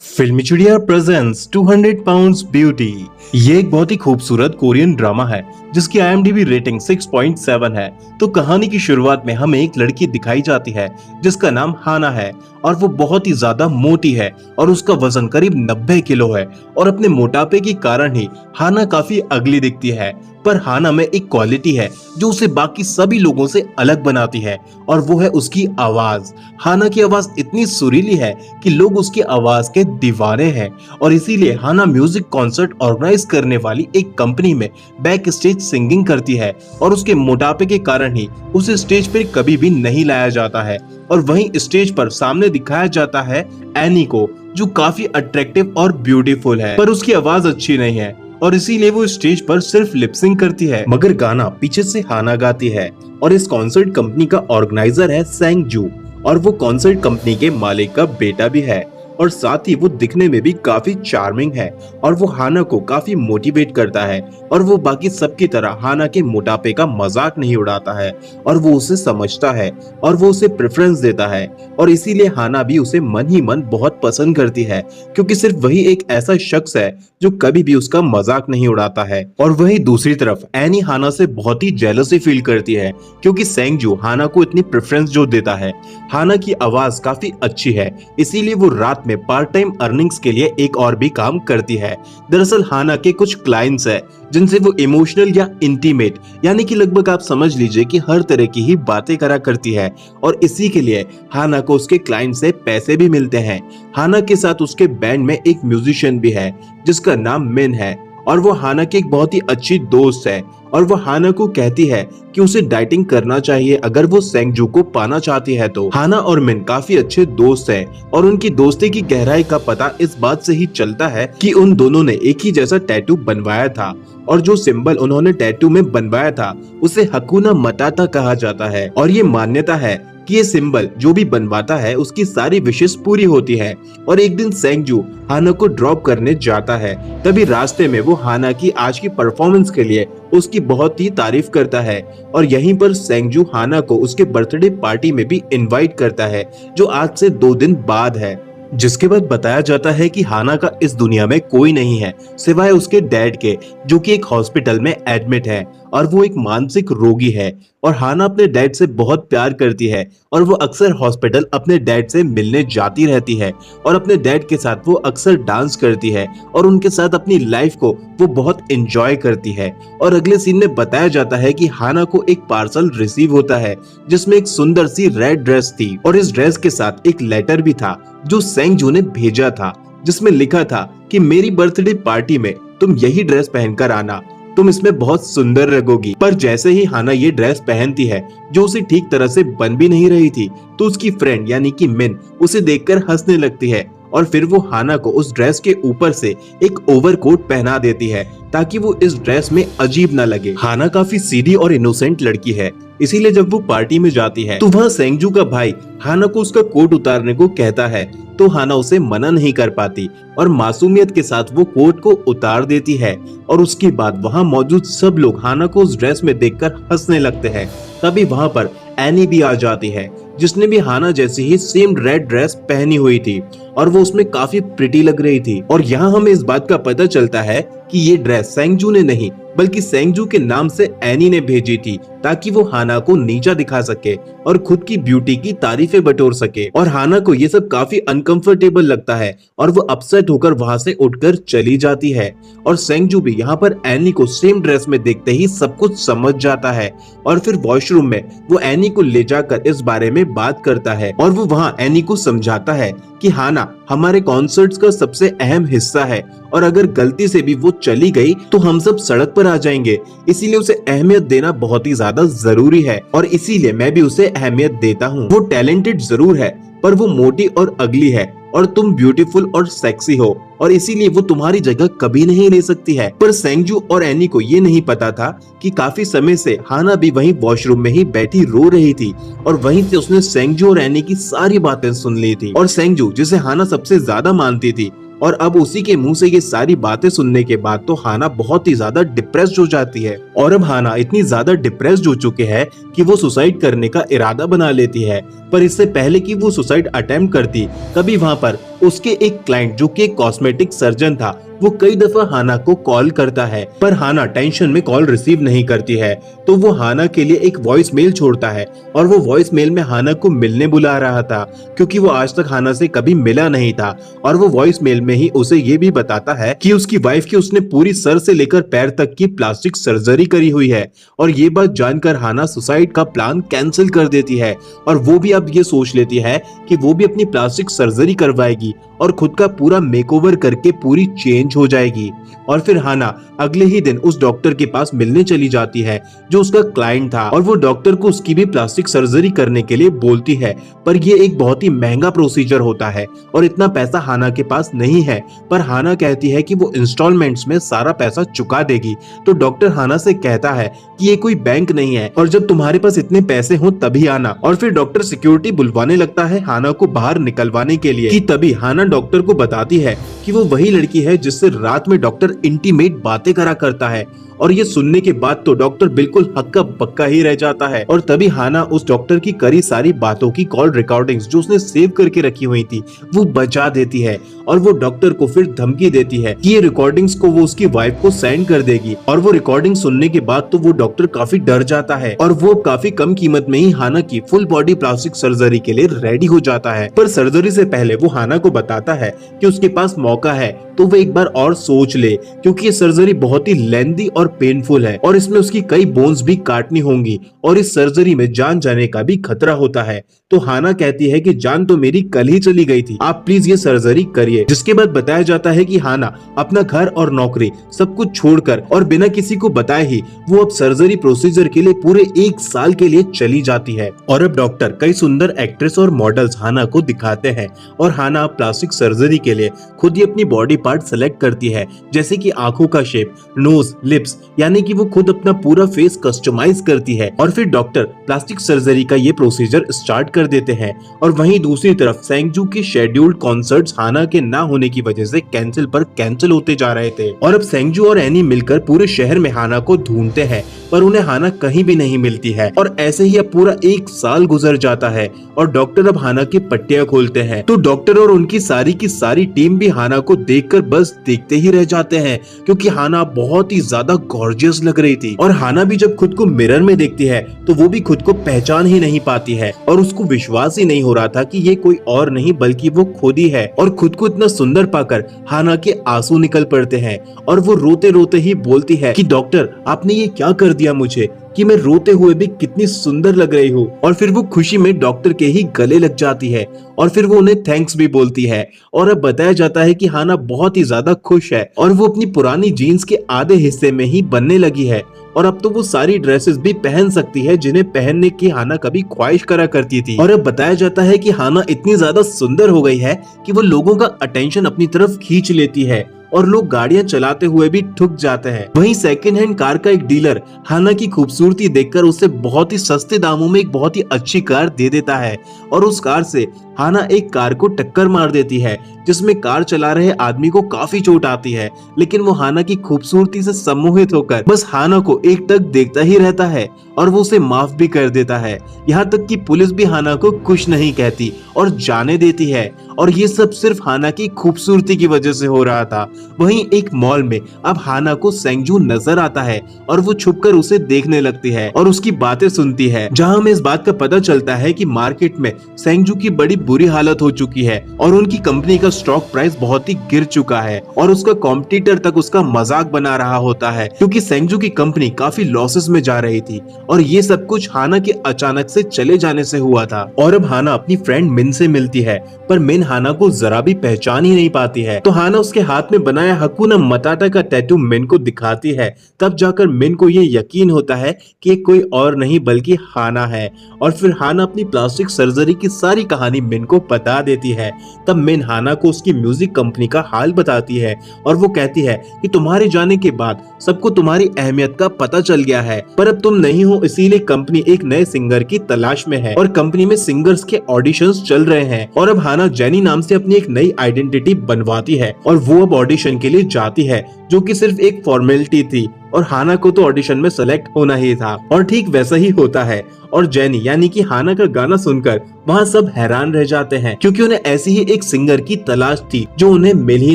फिल्मी चिड़िया presents 200 pounds beauty. ये एक बहुत ही खूबसूरत कोरियन ड्रामा है जिसकी IMDb रेटिंग 6.7 है। तो कहानी की शुरुआत में हमें एक लड़की दिखाई जाती है जिसका नाम हाना है और वो बहुत ही ज्यादा मोटी है और उसका वजन करीब 90 किलो है और अपने मोटापे के कारण ही हाना काफी अगली दिखती है। पर हाना में एक क्वालिटी है जो उसे बाकी सभी लोगों से अलग बनाती है और वो है उसकी आवाज। हाना की आवाज इतनी सुरीली है कि लोग उसकी आवाज के दीवाने हैं और इसीलिए हाना म्यूजिक कॉन्सर्ट ऑर्गेनाइज करने वाली एक कंपनी में बैक स्टेज सिंगिंग करती है और उसके मोटापे के कारण ही उसे स्टेज पर कभी भी नहीं लाया जाता है। और वहीं स्टेज पर सामने दिखाया जाता है एनी को, जो काफी अट्रैक्टिव और ब्यूटीफुल है, पर उसकी आवाज अच्छी नहीं है और इसीलिए वो स्टेज पर सिर्फ लिपसिंग करती है, मगर गाना पीछे से हाना गाती है। और इस कॉन्सर्ट कंपनी का ऑर्गेनाइजर है सेंग जू और वो कॉन्सर्ट कंपनी के मालिक का बेटा भी है और साथ ही वो दिखने में भी काफी चार्मिंग है और वो हाना को काफी मोटिवेट करता है और वो बाकी सबकी तरह हाना के मोटापे का मजाक नहीं उड़ाता है और वो उसे समझता है और वो उसे प्रेफरेंस देता है और इसीलिए हाना भी उसे मन ही मन बहुत पसंद करती है, क्योंकि सिर्फ वही एक ऐसा शख्स है जो कभी भी उसका मजाक नहीं उड़ाता है। और वहीं दूसरी तरफ एनी हाना से बहुत ही जेलसी फील करती है क्योंकि सेंगजू हाना को इतनी प्रेफरेंस जो देता है। हाना की आवाज काफी अच्छी है, इसीलिए वो रात में पार्ट टाइम अर्निंग्स के लिए एक और भी काम करती है। दरअसल हाना के कुछ क्लाइंट्स है जिनसे वो इमोशनल या इंटीमेट यानी कि लगभग आप समझ लीजिए कि हर तरह की ही बातें करा करती है और इसी के लिए हाना को उसके क्लाइंट से पैसे भी मिलते हैं। हाना के साथ उसके बैंड में एक म्यूजिशियन भी है जिसका नाम मिन है और वो हाना की एक बहुत ही अच्छी दोस्त है और वो हाना को कहती है कि उसे डाइटिंग करना चाहिए अगर वो सेंगजू को पाना चाहती है। तो हाना और मिन काफी अच्छे दोस्त हैं और उनकी दोस्ती की गहराई का पता इस बात से ही चलता है कि उन दोनों ने एक ही जैसा टैटू बनवाया था और जो सिंबल उन्होंने टैटू में बनवाया था उसे हकुना मटाटा कहा जाता है और ये मान्यता है कि ये सिंबल जो भी बनवाता है उसकी सारी विशेष पूरी होती है। और एक दिन सेंगजू हाना को ड्रॉप करने जाता है, तभी रास्ते में वो हाना की आज की परफॉर्मेंस के लिए उसकी बहुत ही तारीफ करता है और यहीं पर सेंगजू हाना को उसके बर्थडे पार्टी में भी इनवाइट करता है जो आज से 2 दिन बाद है। जिसके बाद बताया जाता है कि हाना का इस दुनिया में कोई नहीं है सिवाय उसके डैड के, जो कि एक हॉस्पिटल में एडमिट है और वो एक मानसिक रोगी है। और हाना अपने डैड से बहुत प्यार करती है और वो अक्सर हॉस्पिटल अपने डैड से मिलने जाती रहती है और अपने डैड के साथ वो अक्सर डांस करती है और उनके साथ अपनी लाइफ को वो बहुत एंजॉय करती है। और अगले सीन में बताया जाता है कि हाना को एक पार्सल रिसीव होता है जिसमें एक सुंदर सी रेड ड्रेस थी और इस ड्रेस के साथ एक लेटर भी था जो सेंगजू ने भेजा था, जिसमें लिखा था कि मेरी बर्थडे पार्टी में तुम यही ड्रेस पहनकर आना, तुम इसमें बहुत सुंदर लगोगी। पर जैसे ही हाना ये ड्रेस पहनती है जो उसे ठीक तरह से बन भी नहीं रही थी, तो उसकी फ्रेंड यानी कि मिन उसे देखकर हंसने लगती है और फिर वो हाना को उस ड्रेस के ऊपर से एक ओवरकोट पहना देती है ताकि वो इस ड्रेस में अजीब ना लगे। हाना काफी सीधी और इनोसेंट लड़की है, इसीलिए जब वो पार्टी में जाती है तो वहाँ सेंगजू का भाई हाना को उसका कोट उतारने को कहता है, तो हाना उसे मना नहीं कर पाती और मासूमियत के साथ वो कोट को उतार देती है और उसके बाद वहाँ मौजूद सब लोग हाना को उस ड्रेस में देखकर हंसने लगते हैं। तभी वहाँ पर एनी भी आ जाती है जिसने भी हाना जैसी ही सेम रेड ड्रेस पहनी हुई थी और वो उसमें काफी प्रिटी लग रही थी। और यहाँ हमें इस बात का पता चलता है कि ये ड्रेस सेंगजू ने नहीं बल्कि सेंगजू के नाम से एनी ने भेजी थी ताकि वो हाना को नीचा दिखा सके और खुद की ब्यूटी की तारीफें बटोर सके। और हाना को ये सब काफी अनकंफर्टेबल लगता है और वो अपसेट होकर वहाँ से उठकर चली जाती है और सेंगजू भी यहाँ पर एनी को सेम ड्रेस में देखते ही सब कुछ समझ जाता है और फिर वॉशरूम में वो एनी को ले जाकर इस बारे में बात करता है और वो वहाँ एनी को समझाता है कि हाना हमारे कॉन्सर्ट्स का सबसे अहम हिस्सा है और अगर गलती से भी वो चली गई तो हम सब सड़क पर आ जाएंगे, इसीलिए उसे अहमियत देना बहुत ही ज्यादा जरूरी है और इसीलिए मैं भी उसे अहमियत देता हूँ। वो टैलेंटेड जरूर है पर वो मोटी और अगली है और तुम ब्यूटीफुल और सेक्सी हो और इसीलिए वो तुम्हारी जगह कभी नहीं ले सकती है। पर सेंगजू और एनी को ये नहीं पता था कि काफी समय से हाना भी वहीं वॉशरूम में ही बैठी रो रही थी और वहीं से उसने सेंगजू और एनी की सारी बातें सुन ली थी। और सेंगजू जिसे हाना सबसे ज्यादा मानती थी और अब उसी के मुंह से ये सारी बातें सुनने के बाद तो हाना बहुत ही ज्यादा डिप्रेस्ड हो जाती है और अब हाना इतनी ज्यादा डिप्रेस्ड हो चुके हैं कि वो सुसाइड करने का इरादा बना लेती है। पर इससे पहले कि वो सुसाइड अटेम्प्ट करती तभी वहाँ पर उसके एक क्लाइंट जो कि एक कॉस्मेटिक सर्जन था, वो कई दफा हाना को कॉल करता है, पर हाना टेंशन में कॉल रिसीव नहीं करती है। तो वो हाना के लिए एक वॉइस मेल छोड़ता है और वो वॉइस मेल में हाना को मिलने बुला रहा था, क्योंकि वो आज तक हाना से कभी मिला नहीं था। और वो वॉइस मेल में ही उसे ये भी बताता है कि उसकी वाइफ की उसने पूरी सर से लेकर पैर तक की प्लास्टिक सर्जरी करी हुई है। और ये बात जानकर हाना सुसाइड का प्लान कैंसिल कर देती है और वो भी अब ये सोच लेती है कि वो भी अपनी प्लास्टिक सर्जरी करवाएगी और खुद का पूरा मेकओवर करके पूरी चेंज हो जाएगी। और फिर हाना अगले ही दिन उस डॉक्टर के पास मिलने चली जाती है जो उसका क्लाइंट था, और वो डॉक्टर को उसकी भी प्लास्टिक सर्जरी करने के लिए बोलती है, पर ये एक बहुत ही महंगा प्रोसीजर होता है और इतना पैसा हाना के पास नहीं है। पर हाना कहती है कि वो इंस्टॉलमेंट्स में सारा पैसा चुका देगी। तो डॉक्टर हाना से कहता है कि ये कोई बैंक नहीं है और जब तुम्हारे पास इतने पैसे हो तभी आना। और फिर डॉक्टर सिक्योरिटी बुलवाने लगता है हाना को बाहर निकलवाने के लिए, कि तभी हाना डॉक्टर को बताती है कि वो वही लड़की है जिससे रात में डॉक्टर इंटीमेट बातें करा करता है। और ये सुनने के बाद तो डॉक्टर बिल्कुल हक्का बक्का ही रह जाता है। और तभी हाना उस डॉक्टर की करी सारी बातों की कॉल रिकॉर्डिंग्स जो उसने सेव करके रखी हुई थी वो बचा देती है और वो डॉक्टर को फिर धमकी देती है कि ये रिकॉर्डिंग्स को वो उसकी वाइफ को सेंड कर देगी। और वो रिकॉर्डिंग सुनने के बाद तो वो डॉक्टर काफी डर जाता है और वो काफी कम कीमत में ही हाना की फुल बॉडी प्लास्टिक सर्जरी के लिए रेडी हो जाता है। पर सर्जरी से पहले वो हाना को बताता है कि उसके पास मौका है तो वो एक बार और सोच ले, क्योंकि ये सर्जरी बहुत ही लेंथी और पेनफुल है और इसमें उसकी कई बोन्स भी काटनी होंगी और इस सर्जरी में जान जाने का भी खतरा होता है। तो हाना कहती है कि जान तो मेरी कल ही चली गई थी, आप प्लीज ये सर्जरी करिए। जिसके बाद बताया जाता है कि हाना अपना घर और नौकरी सब कुछ छोड़कर और बिना किसी को बताए ही वो अब सर्जरी प्रोसीजर के लिए पूरे 1 साल के लिए चली जाती है। और अब डॉक्टर कई सुंदर एक्ट्रेस और मॉडल्स हाना को दिखाते हैं और हाना प्लास्टिक सर्जरी के लिए खुद ही अपनी बॉडी पार्ट सेलेक्ट करती है, जैसे कि आंखों का शेप, नोज, लिप्स, यानी कि वो खुद अपना पूरा फेस कस्टमाइज करती है। और फिर डॉक्टर प्लास्टिक सर्जरी का ये प्रोसीजर स्टार्ट कर देते हैं। और वहीं दूसरी तरफ सेंगजू की शेड्यूल्ड कॉन्सर्ट्स हाना के ना होने की वजह से कैंसिल पर कैंसिल होते जा रहे थे। और अब सेंगजू और एनी मिलकर पूरे शहर में हाना को ढूंढते हैं, पर उन्हें हाना कहीं भी नहीं मिलती है। और ऐसे ही अब पूरा 1 साल गुजर जाता है और डॉक्टर अब हाना की पट्टियां खोलते हैं। तो डॉक्टर और उनकी सारी की सारी टीम भी हाना को देखकर बस देखते ही रह जाते हैं, क्योंकि हाना बहुत ही ज्यादा गॉर्जियस लग रही थी। और हाना भी जब खुद को मिरर में देखती है तो वो भी खुद को पहचान ही नहीं पाती है और उसको विश्वास ही नहीं हो रहा था कि ये कोई और नहीं बल्कि वो खुद ही है। और खुद को इतना सुंदर पाकर हाना के आंसू निकल पड़ते हैं और वो रोते रोते ही बोलती है कि डॉक्टर आपने ये क्या कर दिया मुझे, कि मैं रोते हुए भी कितनी सुंदर लग रही हूँ। और फिर वो खुशी में डॉक्टर के ही गले लग जाती है और फिर वो उन्हें थैंक्स भी बोलती है। और अब बताया जाता है कि हाना बहुत ही ज्यादा खुश है और वो अपनी पुरानी जीन्स के आधे हिस्से में ही बनने लगी है और अब तो वो सारी ड्रेसेस भी पहन सकती है जिन्हें पहनने की हाना कभी ख्वाहिश करा करती थी। और अब बताया जाता है कि हाना इतनी ज्यादा सुंदर हो गई है कि वो लोगों का अटेंशन अपनी तरफ खींच लेती है और लोग गाड़ियां चलाते हुए भी ठुक जाते हैं। वहीं सेकंड हैंड कार का एक डीलर हाना की खूबसूरती देखकर उसे बहुत ही सस्ते दामों में एक बहुत ही अच्छी कार दे देता है और उस कार से हाना एक कार को टक्कर मार देती है, जिसमें कार चला रहे आदमी को काफी चोट आती है। लेकिन वो हाना की खूबसूरती से सम्मोहित होकर बस हाना को एक तक देखता ही रहता है और वो उसे माफ भी कर देता है। यहाँ तक कि पुलिस भी हाना को कुछ नहीं कहती और जाने देती है और ये सब सिर्फ हाना की खूबसूरती की वजह से हो रहा था। वहीं एक मॉल में अब हाना को सेंगजू नजर आता है और वो छुपकर उसे देखने लगती है और उसकी बातें सुनती है, जहां हमें इस बात का पता चलता है कि मार्केट में सेंगजू की बड़ी बुरी हालत हो चुकी है और उनकी कंपनी का स्टॉक प्राइस बहुत ही गिर चुका है और उसका कॉम्पिटिटर तक उसका मजाक बना रहा होता है, क्योंकि सेंगजू की कंपनी काफी लॉसेस में जा रही थी। और ये सब कुछ हाना के अचानक से चले जाने से हुआ था। और अब हाना अपनी फ्रेंड मिन से मिलती है, पर मिन हाना को जरा भी पहचान ही नहीं पाती है। तो हाना उसके हाथ में बनाया हकुना मटाटा का टैटू मिन को दिखाती है। तब जाकर मिन को ये यकीन होता है कि कोई और नहीं बल्कि हाना है। और फिर हाना अपनी प्लास्टिक सर्जरी की सारी कहानी मिन को बता देती है। तब मिन हाना को उसकी म्यूजिक कंपनी का हाल बताती है और वो कहती है कि तुम्हारे जाने के बाद सबको तुम्हारी अहमियत का पता चल गया है, पर अब तुम नहीं हो, इसीलिए कंपनी एक नए सिंगर की तलाश में है और कंपनी में सिंगर्स के ऑडिशंस चल रहे हैं। और अब हाना जेनी नाम से अपनी एक नई आइडेंटिटी बनवाती है और वो अब ऑडिशन के लिए जाती है, जो कि सिर्फ एक फॉर्मेलिटी थी और हाना को तो ऑडिशन में सेलेक्ट होना ही था। और ठीक वैसा ही होता है और जेनी यानी कि हाना का गाना सुनकर वहाँ सब हैरान रह जाते हैं, क्योंकि उन्हें ऐसी ही एक सिंगर की तलाश थी जो उन्हें मिल ही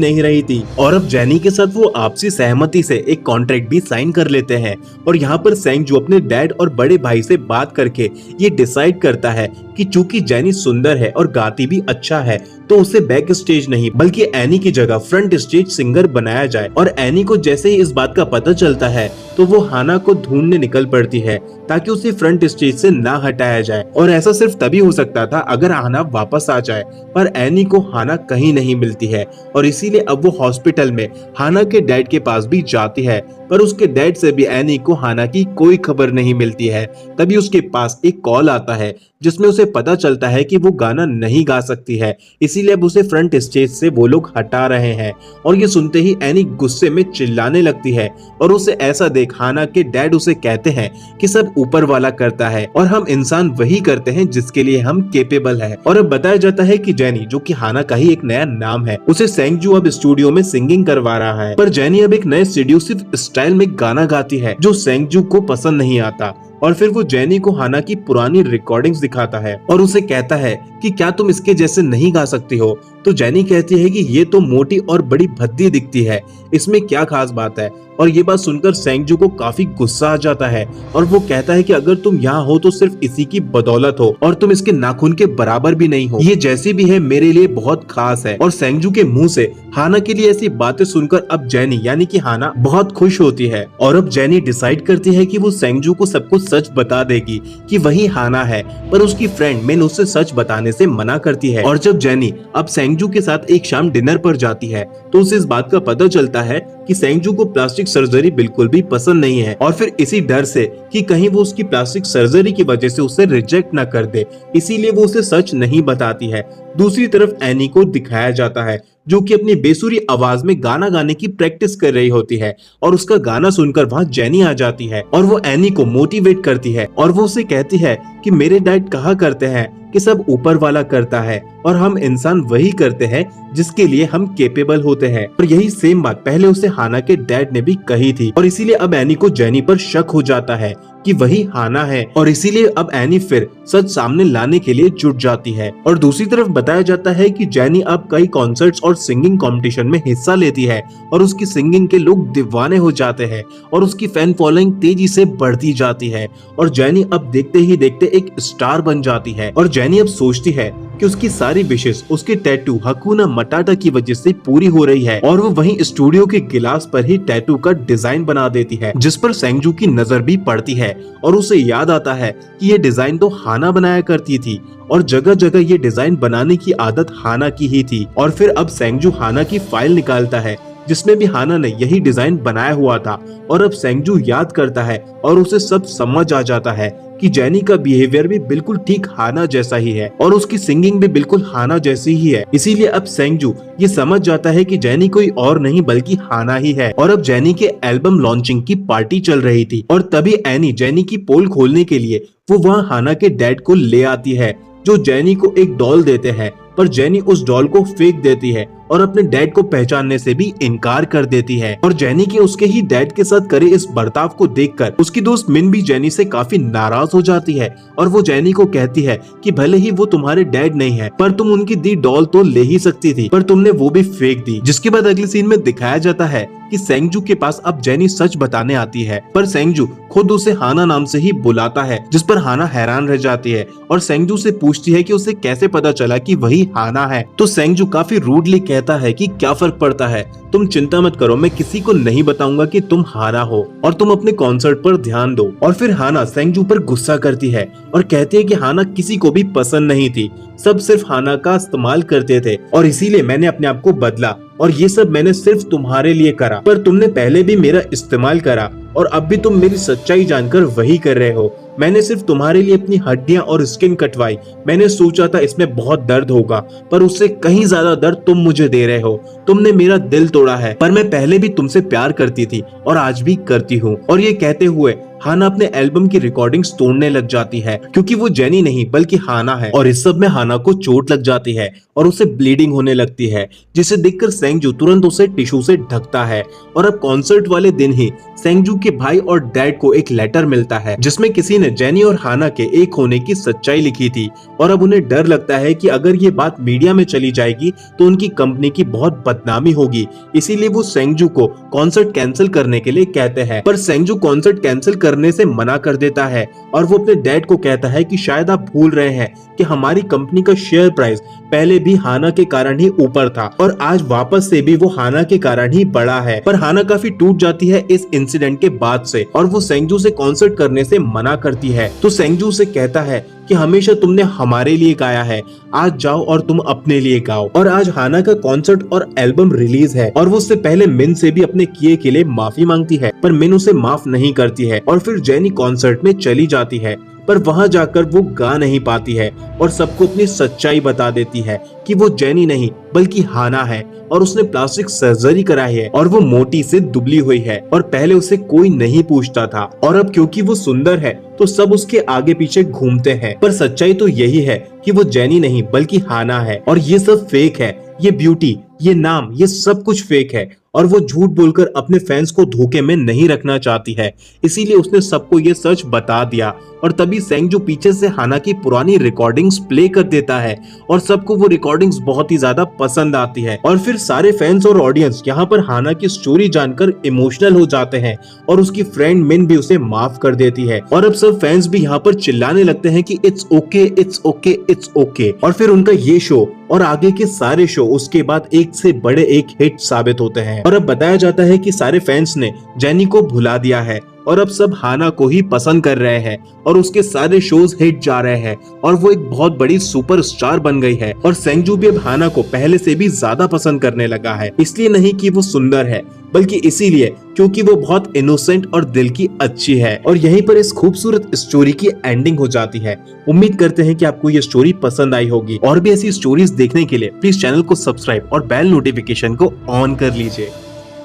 नहीं रही थी। और अब जेनी के साथ वो आपसी सहमति से एक कॉन्ट्रैक्ट भी साइन कर लेते हैं। और यहाँ पर सेंगजू अपने डैड और बड़े भाई से बात करके ये डिसाइड करता है कि चूंकि जेनी सुंदर है और गाती भी अच्छा है, तो उसे बैक स्टेज नहीं बल्कि एनी की जगह फ्रंट स्टेज सिंगर बनाया जाए। और एनी को जैसे ही इस बात का पता चलता है तो वो हाना को ढूंढने निकल पड़ती है ताकि उसे फ्रंट स्टेज से ना हटाया जाए। और ऐसा सिर्फ तभी हो सकता था अगर हाना वापस आ जाए, पर एनी को हाना कहीं नहीं मिलती है। और इसीलिए अब वो हॉस्पिटल में हाना के डैड के पास भी जाती है, पर उसके डैड से भी एनी को हाना की कोई खबर नहीं मिलती है। तभी उसके पास एक कॉल आता है जिसमें उसे पता चलता है कि वो गाना नहीं गा सकती है, इसीलिए अब उसे फ्रंट स्टेज से वो लोग हटा रहे हैं। और ये सुनते ही एनी गुस्से में चिल्लाने लगती है और उसे ऐसा देख हाना के डैड उसे कहते हैं कि सब ऊपर वाला करता है और हम इंसान वही करते हैं जिसके लिए हम केपेबल है। और अब बताया जाता है कि जेनी, जो कि हाना का ही एक नया नाम है, उसे सेंगजू अब स्टूडियो में सिंगिंग करवा रहा है। पर जेनी अब एक नए सेड्यूसिव स्टाइल में गाना गाती है जो सेंगजू को पसंद नहीं आता। और फिर वो जेनी को हाना की पुरानी रिकॉर्डिंग्स दिखाता है और उसे कहता है कि क्या तुम इसके जैसे नहीं गा सकती हो। तो जेनी कहती है कि ये तो मोटी और बड़ी भद्दी दिखती है, इसमें क्या खास बात है। और ये बात सुनकर सेंगजू को काफी गुस्सा आ जाता है और वो कहता है कि अगर तुम यहाँ हो तो सिर्फ इसी की बदौलत हो और तुम इसके नाखून के बराबर भी नहीं हो। ये जैसी भी है मेरे लिए बहुत खास है। और सेंगजू के मुंह से हाना के लिए ऐसी बातें सुनकर अब जेनी यानी कि हाना बहुत खुश होती है। और अब जेनी डिसाइड करती है कि वो सेंगजू को सब कुछ सच बता देगी कि वही हाना है, पर उसकी फ्रेंड मिन उससे सच बताने से मना करती है। और जब जेनी अब सेंगजू के साथ एक शाम डिनर पर जाती है तो उसे इस बात का पता चलता है कि सेंगजू को प्लास्टिक सर्जरी बिल्कुल भी पसंद नहीं है। और फिर इसी डर से कि कहीं वो उसकी प्लास्टिक सर्जरी की वजह से उसे रिजेक्ट ना कर दे, इसीलिए वो उसे सच नहीं बताती है। दूसरी तरफ एनी को दिखाया जाता है जो कि अपनी बेसुरी आवाज में गाना गाने की प्रैक्टिस कर रही होती है और उसका गाना सुनकर वहाँ जेनी आ जाती है और वो एनी को मोटिवेट करती है और वो उसे कहती है कि मेरे डैड कहा करते हैं कि सब ऊपर वाला करता है और हम इंसान वही करते हैं जिसके लिए हम केपेबल होते हैं। और यही सेम बात पहले उसे हाना के डैड ने भी कही थी और इसीलिए अब एनी को जेनी पर शक हो जाता है कि वही हाना है और इसीलिए अब एनी फिर सच सामने लाने के लिए जुट जाती है। और दूसरी तरफ बताया जाता है कि जेनी अब कई कॉन्सर्ट्स और सिंगिंग कंपटीशन में हिस्सा लेती है और उसकी सिंगिंग के लोग दीवाने हो जाते हैं और उसकी फैन फॉलोइंग तेजी से बढ़ती जाती है और जेनी अब देखते ही देखते एक स्टार बन जाती है। और जेनी अब सोचती है कि उसकी सारी विशेष उसके टैटू हकुना मटाटा की वजह से पूरी हो रही है और वो वहीं स्टूडियो के गिलास पर ही टैटू का डिजाइन बना देती है, जिस पर सेंगजू की नजर भी पड़ती है और उसे याद आता है कि ये डिजाइन तो हाना बनाया करती थी और जगह जगह ये डिजाइन बनाने की आदत हाना की ही थी। और फिर अब सेंगजू हाना की फाइल निकालता है जिसमें भी हाना ने यही डिजाइन बनाया हुआ था और अब सेंगजू याद करता है और उसे सब समझ आ जाता है कि जेनी का बिहेवियर भी बिल्कुल ठीक हाना जैसा ही है और उसकी सिंगिंग भी बिल्कुल हाना जैसी ही है। इसीलिए अब सेंगजू ये समझ जाता है कि जेनी कोई और नहीं बल्कि हाना ही है। और अब जेनी के एल्बम लॉन्चिंग की पार्टी चल रही थी और तभी एनी जेनी की पोल खोलने के लिए वो वहाँ हाना के डैड को ले आती है जो जेनी को एक डॉल देते हैं, पर जेनी उस डॉल को फेंक देती है और अपने डैड को पहचानने से भी इनकार कर देती है। और जेनी के उसके ही डैड के साथ करे इस बर्ताव को देखकर उसकी दोस्त मिन भी जेनी से काफी नाराज हो जाती है और वो जेनी को कहती है कि भले ही वो तुम्हारे डैड नहीं है, पर तुम उनकी दी डॉल तो ले ही सकती थी, पर तुमने वो भी फेंक दी। जिसके बाद अगले सीन में दिखाया जाता है कि सेंगजू के पास अब जेनी सच बताने आती है, पर सेंगजू खुद उसे हाना नाम से ही बुलाता है, जिस पर हाना हैरान रह जाती है और सेंगजू से पूछती है कि उसे कैसे पता चला कि वही हाना है। तो सेंगजू काफी रूडली कहता है कि क्या फर्क पड़ता है, तुम चिंता मत करो, मैं किसी को नहीं बताऊंगा कि तुम हारा हो और तुम अपने कॉन्सर्ट पर ध्यान दो। और फिर हाना सेंगजू पर गुस्सा करती है और कहती है कि हाना किसी को भी पसंद नहीं थी, सब सिर्फ हाना का इस्तेमाल करते थे और इसीलिए मैंने अपने आप को बदला और ये सब मैंने सिर्फ तुम्हारे लिए करा, पर तुमने पहले भी मेरा इस्तेमाल करा और अब भी तुम मेरी सच्चाई जानकर वही कर रहे हो। मैंने सिर्फ तुम्हारे लिए अपनी हड्डियां और स्किन कटवाई, मैंने सोचा था इसमें बहुत दर्द होगा, पर उससे कहीं ज्यादा दर्द तुम मुझे दे रहे हो। तुमने मेरा दिल तोड़ा है, पर मैं पहले भी तुमसे प्यार करती थी और आज भी करती हूँ। और ये कहते हुए हाना अपने एल्बम की रिकॉर्डिंग्स तोड़ने लग जाती है क्योंकि वो जेनी नहीं बल्कि हाना है। और इस सब में हाना को चोट लग जाती है और उसे ब्लीडिंग होने लगती है, जिसे देखकर सेंगजू तुरंत उसे टिश्यू से ढकता है। और अब कॉन्सर्ट वाले दिन ही सेंगजू के भाई और डैड को एक लेटर मिलता है जिसमें किसी ने जेनी और हाना के एक होने की सच्चाई लिखी थी। और अब उन्हें डर लगता है कि अगर ये बात मीडिया में चली जाएगी तो उनकी कंपनी की बहुत बदनामी होगी। इसीलिए वो सेंगजू को कॉन्सर्ट कैंसिल करने के लिए कहते हैं, पर सेंगजू कॉन्सर्ट कैंसिल करने से मना कर देता है और वो अपने डैड को कहता है कि शायद आप भूल रहे हैं कि हमारी कंपनी का शेयर प्राइस पहले भी हाना के कारण ही ऊपर था और आज वापस से भी वो हाना के कारण ही बढ़ा है। पर हाना काफी टूट जाती है इस इंसिडेंट के बाद से और वो सेंगजू से कॉन्सर्ट करने से मना करती है। तो सेंगजू से कहता है कि हमेशा तुमने हमारे लिए गाया है, आज जाओ और तुम अपने लिए गाओ। और आज हाना का कॉन्सर्ट और एल्बम रिलीज है और वो उससे पहले मिन से भी अपने किए के लिए माफी मांगती है, पर मिन उसे माफ नहीं करती है और फिर जेनी कॉन्सर्ट में चली जाती है। पर वहां जाकर वो गा नहीं पाती है और सबको अपनी सच्चाई बता देती है कि वो जेनी नहीं बल्कि हाना है और उसने प्लास्टिक सर्जरी कराई है और वो मोटी से दुबली हुई है और पहले उसे कोई नहीं पूछता था और अब क्योंकि वो सुंदर है तो सब उसके आगे पीछे घूमते हैं। पर सच्चाई तो यही है कि वो जेनी नहीं बल्कि हाना है और ये सब फेक है। ये ब्यूटी, ये नाम, ये सब कुछ फेक है और वो झूठ बोलकर अपने फैंस को धोखे में नहीं रखना चाहती है। इसीलिए उसने सबको ये सच बता दिया और तभी सेंगजू पीछे से हाना की पुरानी रिकॉर्डिंग्स प्ले कर देता है और सबको वो रिकॉर्डिंग्स बहुत ही ज्यादा पसंद आती है। और फिर सारे फैंस और ऑडियंस यहाँ पर हाना की स्टोरी जानकर इमोशनल हो जाते हैं और उसकी फ्रेंड मिन भी उसे माफ कर देती है। और अब सब फैंस भी यहाँ पर चिल्लाने लगते हैं कि it's okay, it's okay, it's okay. और फिर उनका ये शो और आगे के सारे शो उसके बाद एक से बड़े एक हिट साबित होते हैं। और अब बताया जाता है कि सारे फैंस ने जेनी को भुला दिया है और अब सब हाना को ही पसंद कर रहे हैं और उसके सारे शोज हिट जा रहे हैं और वो एक बहुत बड़ी सुपरस्टार बन गई है। और सेंगजू भी अब हाना को पहले से भी ज्यादा पसंद करने लगा है, इसलिए नहीं कि वो सुंदर है बल्कि इसीलिए क्योंकि वो बहुत इनोसेंट और दिल की अच्छी है। और यहीं पर इस खूबसूरत स्टोरी की एंडिंग हो जाती है। उम्मीद करते हैं कि आपको ये स्टोरी पसंद आई होगी और भी ऐसी स्टोरीज देखने के लिए प्लीज चैनल को सब्सक्राइब और बेल नोटिफिकेशन को ऑन कर लीजिए।